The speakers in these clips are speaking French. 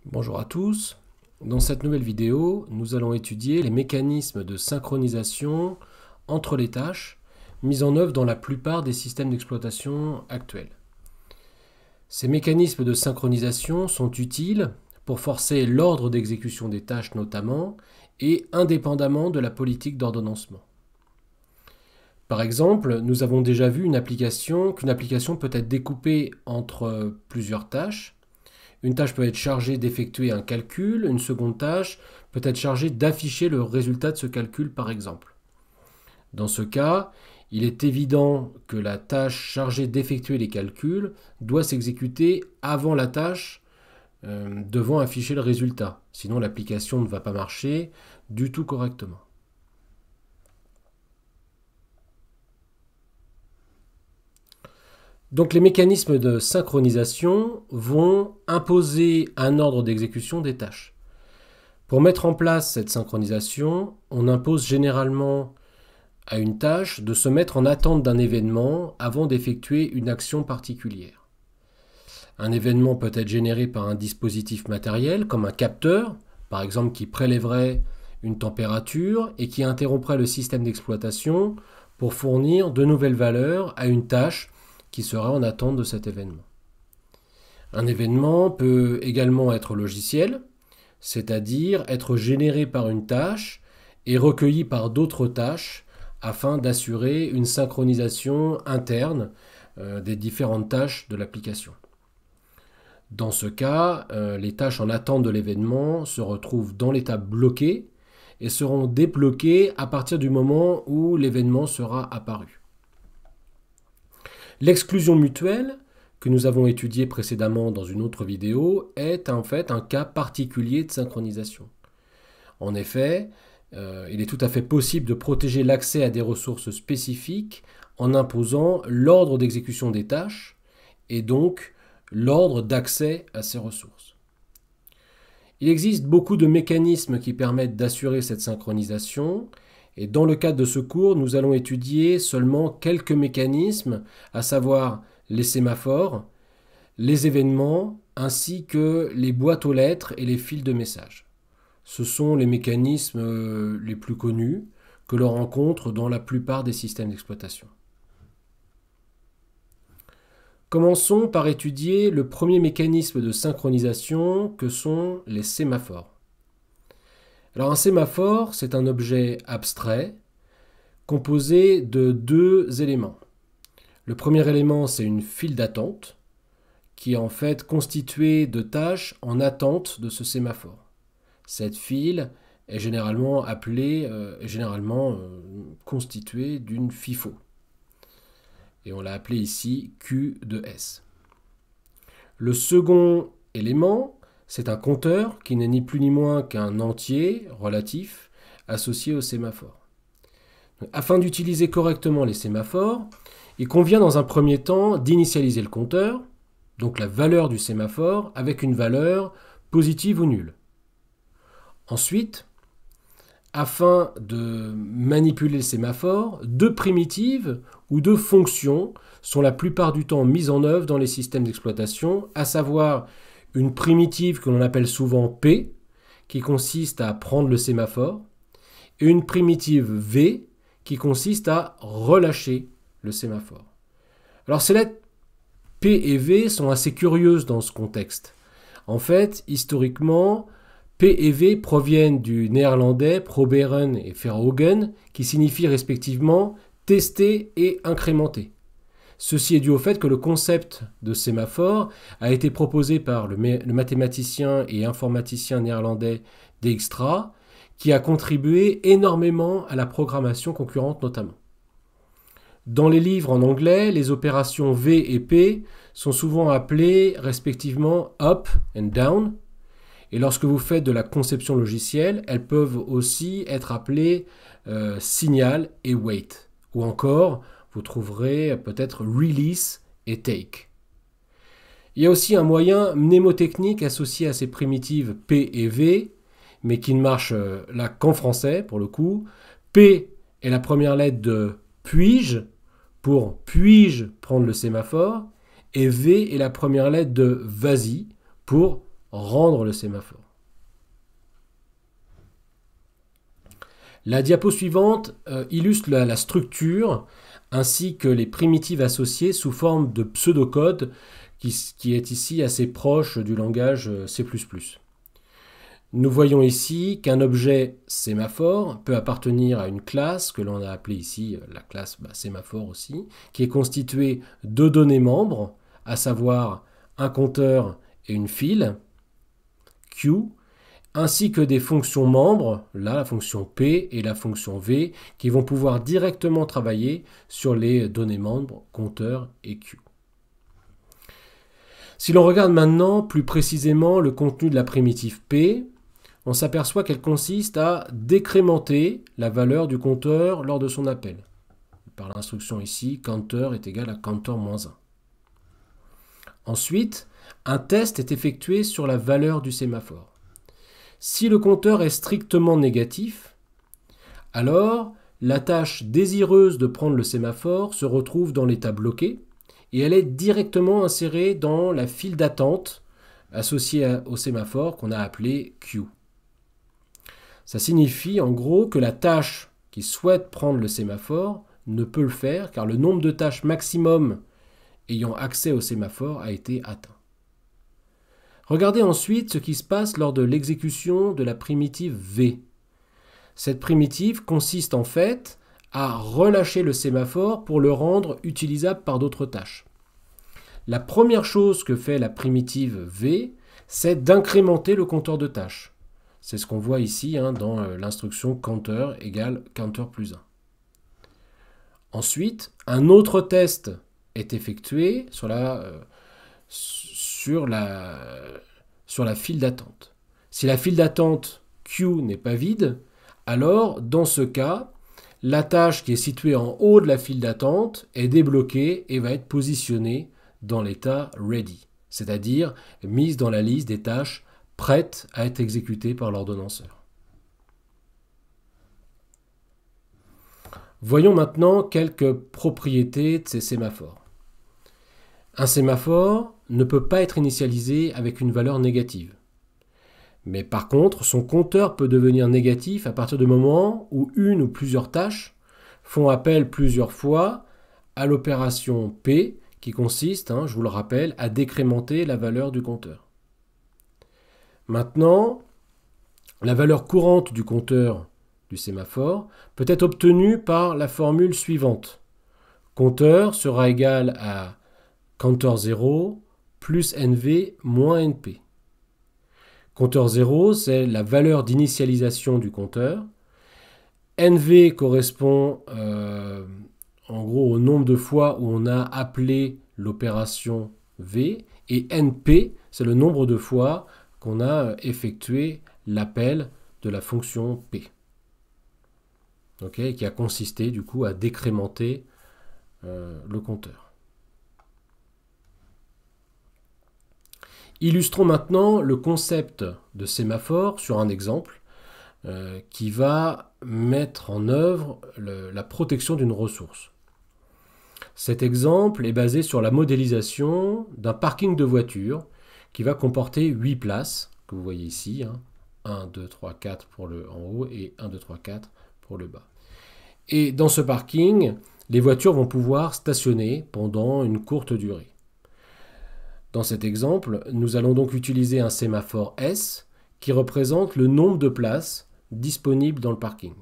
Bonjour à tous. Dans cette nouvelle vidéo, nous allons étudier les mécanismes de synchronisation entre les tâches mis en œuvre dans la plupart des systèmes d'exploitation actuels. Ces mécanismes de synchronisation sont utiles pour forcer l'ordre d'exécution des tâches notamment et indépendamment de la politique d'ordonnancement. Par exemple, nous avons déjà vu qu'une application peut être découpée entre plusieurs tâches. Une tâche peut être chargée d'effectuer un calcul, une seconde tâche peut être chargée d'afficher le résultat de ce calcul par exemple. Dans ce cas, il est évident que la tâche chargée d'effectuer les calculs doit s'exécuter avant la tâche devant afficher le résultat. Sinon l'application ne va pas marcher du tout correctement. Donc les mécanismes de synchronisation vont imposer un ordre d'exécution des tâches. Pour mettre en place cette synchronisation, on impose généralement à une tâche de se mettre en attente d'un événement avant d'effectuer une action particulière. Un événement peut être généré par un dispositif matériel comme un capteur, par exemple qui prélèverait une température et qui interromprait le système d'exploitation pour fournir de nouvelles valeurs à une tâche qui sera en attente de cet événement. Un événement peut également être logiciel, c'est-à-dire être généré par une tâche et recueilli par d'autres tâches afin d'assurer une synchronisation interne des différentes tâches de l'application. Dans ce cas, les tâches en attente de l'événement se retrouvent dans l'état bloqué et seront débloquées à partir du moment où l'événement sera apparu. L'exclusion mutuelle, que nous avons étudiée précédemment dans une autre vidéo, est en fait un cas particulier de synchronisation. En effet, il est tout à fait possible de protéger l'accès à des ressources spécifiques en imposant l'ordre d'exécution des tâches et donc l'ordre d'accès à ces ressources. Il existe beaucoup de mécanismes qui permettent d'assurer cette synchronisation. Et dans le cadre de ce cours, nous allons étudier seulement quelques mécanismes, à savoir les sémaphores, les événements, ainsi que les boîtes aux lettres et les fils de messages. Ce sont les mécanismes les plus connus que l'on rencontre dans la plupart des systèmes d'exploitation. Commençons par étudier le premier mécanisme de synchronisation que sont les sémaphores. Alors un sémaphore, c'est un objet abstrait composé de deux éléments. Le premier élément, c'est une file d'attente qui est en fait constituée de tâches en attente de ce sémaphore. Cette file est généralement constituée d'une FIFO. Et on l'a appelée ici Q de S. Le second élément, c'est un compteur qui n'est ni plus ni moins qu'un entier relatif associé au sémaphore. Afin d'utiliser correctement les sémaphores, il convient dans un premier temps d'initialiser le compteur, donc la valeur du sémaphore, avec une valeur positive ou nulle. Ensuite, afin de manipuler le sémaphore, deux primitives ou deux fonctions sont la plupart du temps mises en œuvre dans les systèmes d'exploitation, à savoir une primitive que l'on appelle souvent P, qui consiste à prendre le sémaphore, et une primitive V, qui consiste à relâcher le sémaphore. Alors ces lettres P et V sont assez curieuses dans ce contexte. En fait, historiquement, P et V proviennent du néerlandais proberen et verhogen, qui signifient respectivement tester et incrémenter. Ceci est dû au fait que le concept de sémaphore a été proposé par le mathématicien et informaticien néerlandais Dijkstra, qui a contribué énormément à la programmation concurrente notamment. Dans les livres en anglais, les opérations V et P sont souvent appelées respectivement up and down, et lorsque vous faites de la conception logicielle, elles peuvent aussi être appelées signal et wait, ou encore vous trouverez peut-être release et take. Il y a aussi un moyen mnémotechnique associé à ces primitives P et V, mais qui ne marche là qu'en français pour le coup. P est la première lettre de puis-je, pour puis-je prendre le sémaphore, et V est la première lettre de vas-y, pour rendre le sémaphore. La diapo suivante illustre la structure ainsi que les primitives associées sous forme de pseudocode qui est ici assez proche du langage C++. Nous voyons ici qu'un objet sémaphore peut appartenir à une classe que l'on a appelée ici la classe sémaphore aussi, qui est constituée de données membres, à savoir un compteur et une file, Q, ainsi que des fonctions membres, là la fonction P et la fonction V, qui vont pouvoir directement travailler sur les données membres, compteur et Q. Si l'on regarde maintenant plus précisément le contenu de la primitive P, on s'aperçoit qu'elle consiste à décrémenter la valeur du compteur lors de son appel. Par l'instruction ici, counter est égal à counter-1. Ensuite, un test est effectué sur la valeur du sémaphore. Si le compteur est strictement négatif, alors la tâche désireuse de prendre le sémaphore se retrouve dans l'état bloqué et elle est directement insérée dans la file d'attente associée au sémaphore qu'on a appelée Q. Ça signifie en gros que la tâche qui souhaite prendre le sémaphore ne peut le faire car le nombre de tâches maximum ayant accès au sémaphore a été atteint. Regardez ensuite ce qui se passe lors de l'exécution de la primitive V. Cette primitive consiste en fait à relâcher le sémaphore pour le rendre utilisable par d'autres tâches. La première chose que fait la primitive V, c'est d'incrémenter le compteur de tâches. C'est ce qu'on voit ici dans l'instruction counter égale counter plus 1. Ensuite, un autre test est effectué sur la file d'attente. Si la file d'attente Q n'est pas vide, alors dans ce cas, la tâche qui est située en haut de la file d'attente est débloquée et va être positionnée dans l'état ready, c'est-à-dire mise dans la liste des tâches prêtes à être exécutées par l'ordonnanceur. Voyons maintenant quelques propriétés de ces sémaphores. Un sémaphore ne peut pas être initialisé avec une valeur négative. Mais par contre, son compteur peut devenir négatif à partir du moment où une ou plusieurs tâches font appel plusieurs fois à l'opération P qui consiste, je vous le rappelle, à décrémenter la valeur du compteur. Maintenant, la valeur courante du compteur du sémaphore peut être obtenue par la formule suivante. Compteur sera égal à counter 0 plus NV moins NP. Compteur 0, c'est la valeur d'initialisation du compteur. NV correspond en gros au nombre de fois où on a appelé l'opération V. Et NP, c'est le nombre de fois qu'on a effectué l'appel de la fonction P. Qui a consisté du coup à décrémenter le compteur. Illustrons maintenant le concept de sémaphore sur un exemple qui va mettre en œuvre la protection d'une ressource. Cet exemple est basé sur la modélisation d'un parking de voitures qui va comporter 8 places, que vous voyez ici, 1, 2, 3, 4 pour le en haut et 1, 2, 3, 4 pour le bas. Et dans ce parking, les voitures vont pouvoir stationner pendant une courte durée. Dans cet exemple, nous allons donc utiliser un sémaphore S qui représente le nombre de places disponibles dans le parking.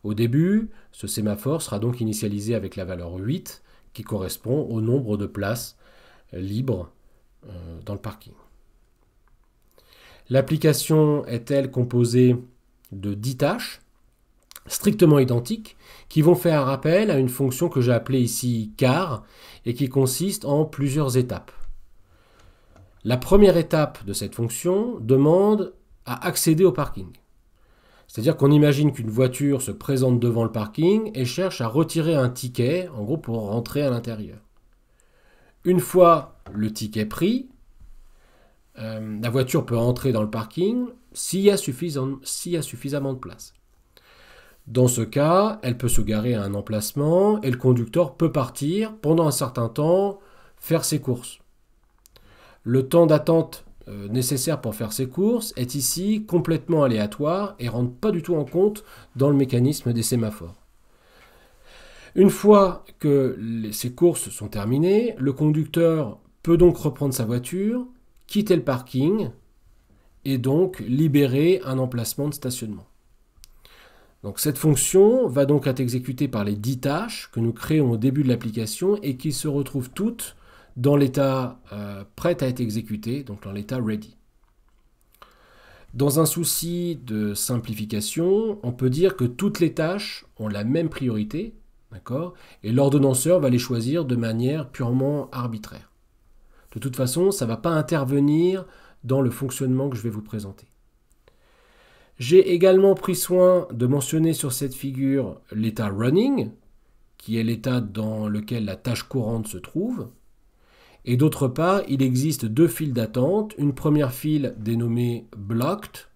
Au début, ce sémaphore sera donc initialisé avec la valeur 8 qui correspond au nombre de places libres dans le parking. L'application est-elle composée de 10 tâches strictement identiques qui vont faire appel à une fonction que j'ai appelée ici car et qui consiste en plusieurs étapes. La première étape de cette fonction demande à accéder au parking. C'est-à-dire qu'on imagine qu'une voiture se présente devant le parking et cherche à retirer un ticket, en gros pour rentrer à l'intérieur. Une fois le ticket pris, la voiture peut entrer dans le parking s'il y a suffisamment de place. Dans ce cas, elle peut se garer à un emplacement et le conducteur peut partir pendant un certain temps faire ses courses. Le temps d'attente nécessaire pour faire ses courses est ici complètement aléatoire et ne rentre pas du tout en compte dans le mécanisme des sémaphores. Une fois que ces courses sont terminées, le conducteur peut donc reprendre sa voiture, quitter le parking et donc libérer un emplacement de stationnement. Donc cette fonction va donc être exécutée par les 10 tâches que nous créons au début de l'application et qui se retrouvent toutes dans l'état prêt à être exécuté, donc dans l'état ready. Dans un souci de simplification, on peut dire que toutes les tâches ont la même priorité, d'accord, et l'ordonnanceur va les choisir de manière purement arbitraire. De toute façon, ça ne va pas intervenir dans le fonctionnement que je vais vous présenter. J'ai également pris soin de mentionner sur cette figure l'état running, qui est l'état dans lequel la tâche courante se trouve. Et d'autre part, il existe deux files d'attente. Une première file dénommée blocked,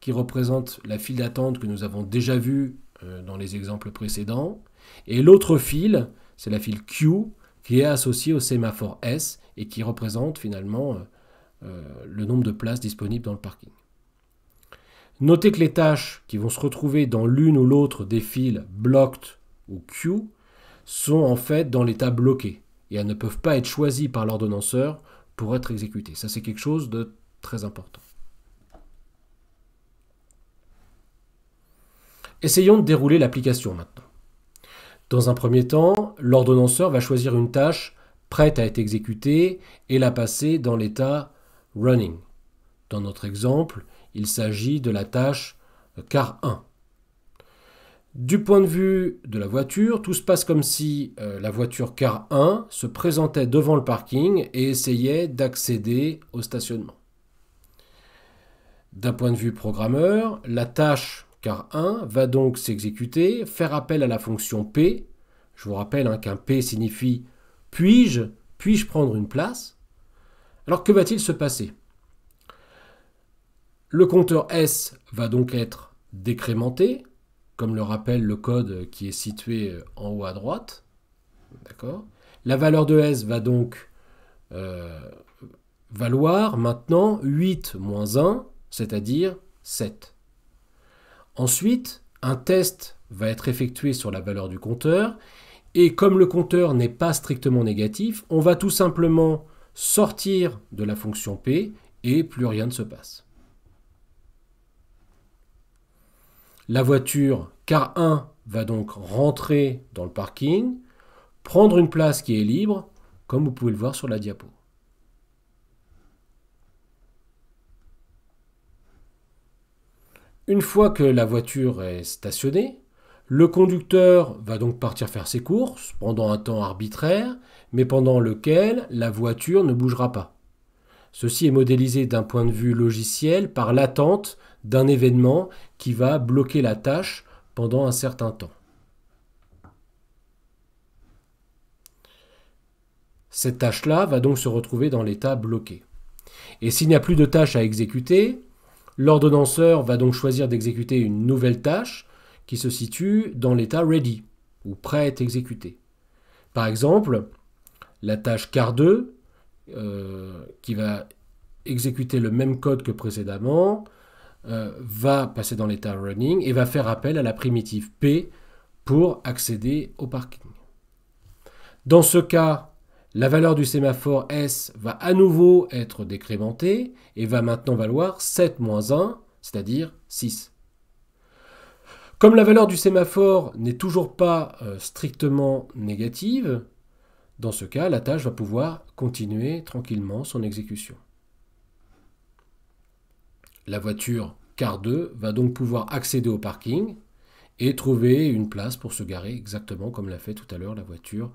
qui représente la file d'attente que nous avons déjà vue dans les exemples précédents. Et l'autre file, c'est la file queue, qui est associée au sémaphore S et qui représente finalement le nombre de places disponibles dans le parking. Notez que les tâches qui vont se retrouver dans l'une ou l'autre des files blocked ou queue sont en fait dans l'état bloqué et elles ne peuvent pas être choisies par l'ordonnanceur pour être exécutées. Ça, c'est quelque chose de très important. Essayons de dérouler l'application maintenant. Dans un premier temps, l'ordonnanceur va choisir une tâche prête à être exécutée et la passer dans l'état running. Dans notre exemple, il s'agit de la tâche car 1. Du point de vue de la voiture, tout se passe comme si la voiture car 1 se présentait devant le parking et essayait d'accéder au stationnement. D'un point de vue programmeur, la tâche car 1 va donc s'exécuter, faire appel à la fonction P. Je vous rappelle qu'un P signifie puis-je prendre une place? Alors que va-t-il se passer? Le compteur S va donc être décrémenté, comme le rappelle le code qui est situé en haut à droite. D'accord. La valeur de S va donc valoir maintenant 8 moins 1, c'est-à-dire 7. Ensuite, un test va être effectué sur la valeur du compteur, et comme le compteur n'est pas strictement négatif, on va tout simplement sortir de la fonction P et plus rien ne se passe. La voiture car 1 va donc rentrer dans le parking, prendre une place qui est libre, comme vous pouvez le voir sur la diapo. Une fois que la voiture est stationnée, le conducteur va donc partir faire ses courses pendant un temps arbitraire, mais pendant lequel la voiture ne bougera pas. Ceci est modélisé d'un point de vue logiciel par l'attente d'un événement qui va bloquer la tâche pendant un certain temps. Cette tâche-là va donc se retrouver dans l'état bloqué. Et s'il n'y a plus de tâche à exécuter, l'ordonnanceur va donc choisir d'exécuter une nouvelle tâche qui se situe dans l'état ready, ou prêt à être exécutée. Par exemple, la tâche car 2, qui va exécuter le même code que précédemment, va passer dans l'état running et va faire appel à la primitive P pour accéder au parking. Dans ce cas, la valeur du sémaphore S va à nouveau être décrémentée et va maintenant valoir 7 moins 1, c'est-à-dire 6. Comme la valeur du sémaphore n'est toujours pas strictement négative, dans ce cas, la tâche va pouvoir continuer tranquillement son exécution. La voiture car 2 va donc pouvoir accéder au parking et trouver une place pour se garer exactement comme l'a fait tout à l'heure la voiture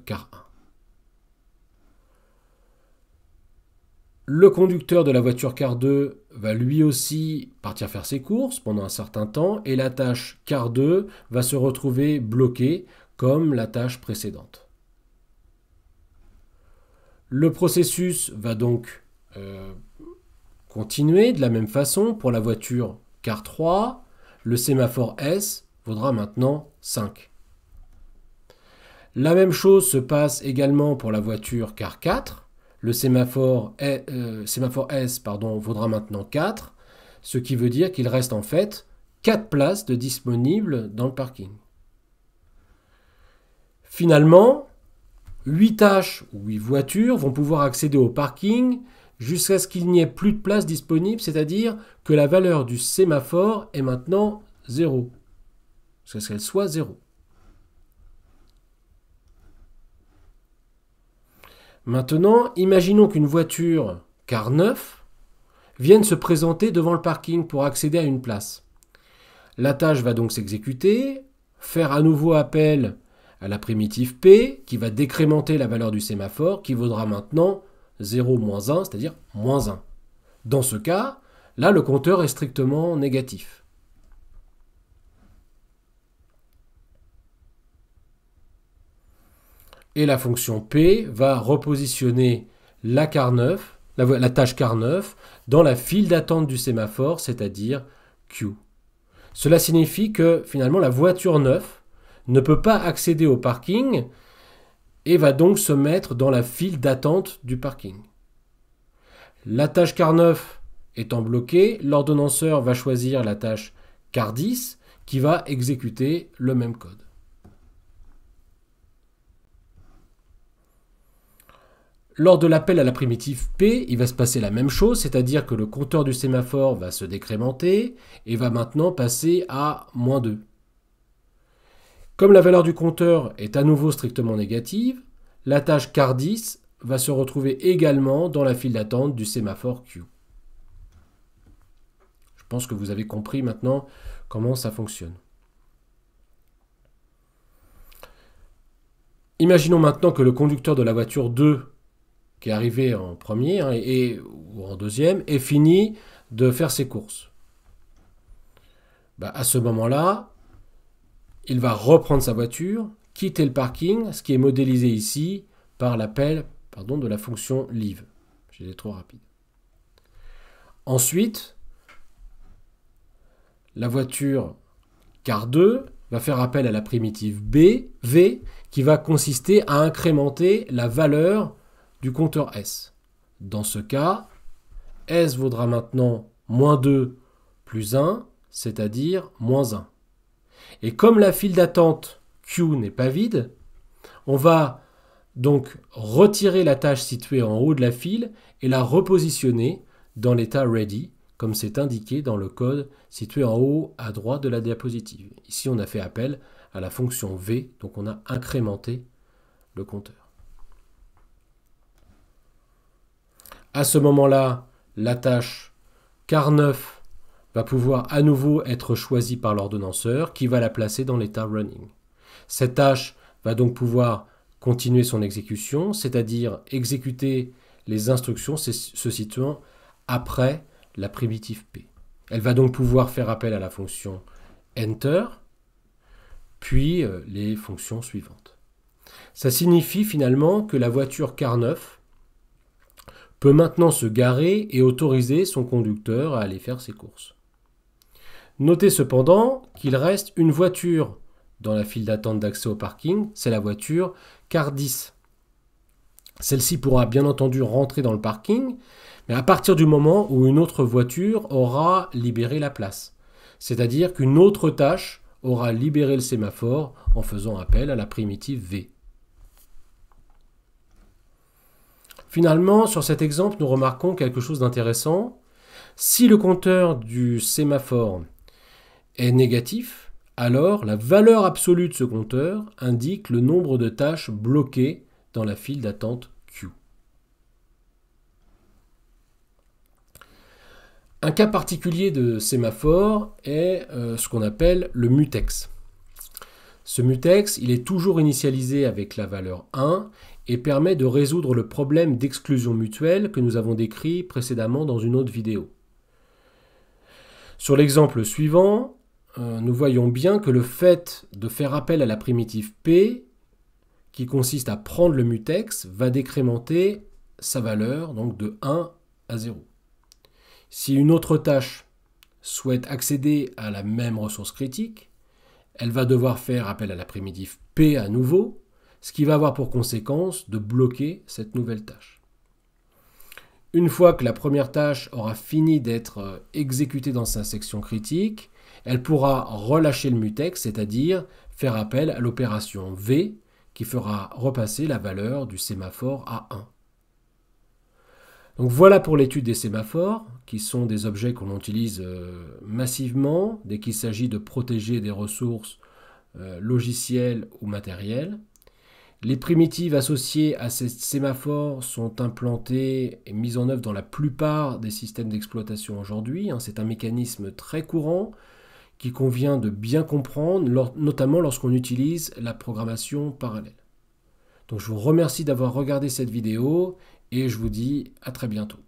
car 1. Le conducteur de la voiture car 2 va lui aussi partir faire ses courses pendant un certain temps et la tâche car 2 va se retrouver bloquée comme la tâche précédente. Le processus va donc continuer de la même façon pour la voiture car 3. Le sémaphore S vaudra maintenant 5. La même chose se passe également pour la voiture car 4. le sémaphore S vaudra maintenant 4, ce qui veut dire qu'il reste en fait 4 places de disponibles dans le parking. Finalement, 8 tâches ou 8 voitures vont pouvoir accéder au parking jusqu'à ce qu'il n'y ait plus de place disponible, c'est-à-dire que la valeur du sémaphore est maintenant 0. Jusqu'à ce qu'elle soit 0. Maintenant, imaginons qu'une voiture car 9 vienne se présenter devant le parking pour accéder à une place. La tâche va donc s'exécuter, faire à nouveau appel à la primitive P qui va décrémenter la valeur du sémaphore qui vaudra maintenant 0 moins 1, c'est-à-dire moins 1. Dans ce cas, là le compteur est strictement négatif. Et la fonction P va repositionner la tâche car 9 dans la file d'attente du sémaphore, c'est-à-dire Q. Cela signifie que finalement la voiture 9 ne peut pas accéder au parking et va donc se mettre dans la file d'attente du parking. La tâche car 9 étant bloquée, l'ordonnanceur va choisir la tâche car 10 qui va exécuter le même code. Lors de l'appel à la primitive P, il va se passer la même chose, c'est-à-dire que le compteur du sémaphore va se décrémenter et va maintenant passer à moins 2. Comme la valeur du compteur est à nouveau strictement négative, la tâche car 10 va se retrouver également dans la file d'attente du sémaphore Q. Je pense que vous avez compris maintenant comment ça fonctionne. Imaginons maintenant que le conducteur de la voiture 2 qui est arrivé en premier ou en deuxième, est fini de faire ses courses. À ce moment-là, il va reprendre sa voiture, quitter le parking, ce qui est modélisé ici par l'appel de la fonction leave. J'ai été trop rapide. Ensuite, la voiture car 2 va faire appel à la primitive V, qui va consister à incrémenter la valeur du compteur S. Dans ce cas, S vaudra maintenant moins 2 plus 1, c'est-à-dire moins 1. Et comme la file d'attente Q n'est pas vide, on va donc retirer la tâche située en haut de la file et la repositionner dans l'état ready, comme c'est indiqué dans le code situé en haut à droite de la diapositive. Ici, on a fait appel à la fonction V, donc on a incrémenté le compteur. À ce moment-là, la tâche car 9 va pouvoir à nouveau être choisie par l'ordonnanceur qui va la placer dans l'état running. Cette tâche va donc pouvoir continuer son exécution, c'est-à-dire exécuter les instructions se situant après la primitive P. Elle va donc pouvoir faire appel à la fonction enter, puis les fonctions suivantes. Ça signifie finalement que la voiture car 9 peut maintenant se garer et autoriser son conducteur à aller faire ses courses. Notez cependant qu'il reste une voiture dans la file d'attente d'accès au parking, c'est la voiture car 10. Celle-ci pourra bien entendu rentrer dans le parking, mais à partir du moment où une autre voiture aura libéré la place. C'est-à-dire qu'une autre tâche aura libéré le sémaphore en faisant appel à la primitive V. Finalement, sur cet exemple, nous remarquons quelque chose d'intéressant. Si le compteur du sémaphore est négatif, alors la valeur absolue de ce compteur indique le nombre de tâches bloquées dans la file d'attente Q. Un cas particulier de sémaphore est ce qu'on appelle le mutex. Ce mutex, il est toujours initialisé avec la valeur 1 et permet de résoudre le problème d'exclusion mutuelle que nous avons décrit précédemment dans une autre vidéo. Sur l'exemple suivant, nous voyons bien que le fait de faire appel à la primitive P, qui consiste à prendre le mutex, va décrémenter sa valeur donc de 1 à 0. Si une autre tâche souhaite accéder à la même ressource critique, elle va devoir faire appel à la primitive P à nouveau, ce qui va avoir pour conséquence de bloquer cette nouvelle tâche. Une fois que la première tâche aura fini d'être exécutée dans sa section critique, elle pourra relâcher le mutex, c'est-à-dire faire appel à l'opération V qui fera repasser la valeur du sémaphore à 1. Donc voilà pour l'étude des sémaphores, qui sont des objets qu'on utilise massivement dès qu'il s'agit de protéger des ressources logicielles ou matérielles. Les primitives associées à ces sémaphores sont implantées et mises en œuvre dans la plupart des systèmes d'exploitation aujourd'hui. C'est un mécanisme très courant qui convient de bien comprendre, notamment lorsqu'on utilise la programmation parallèle. Donc je vous remercie d'avoir regardé cette vidéo et je vous dis à très bientôt.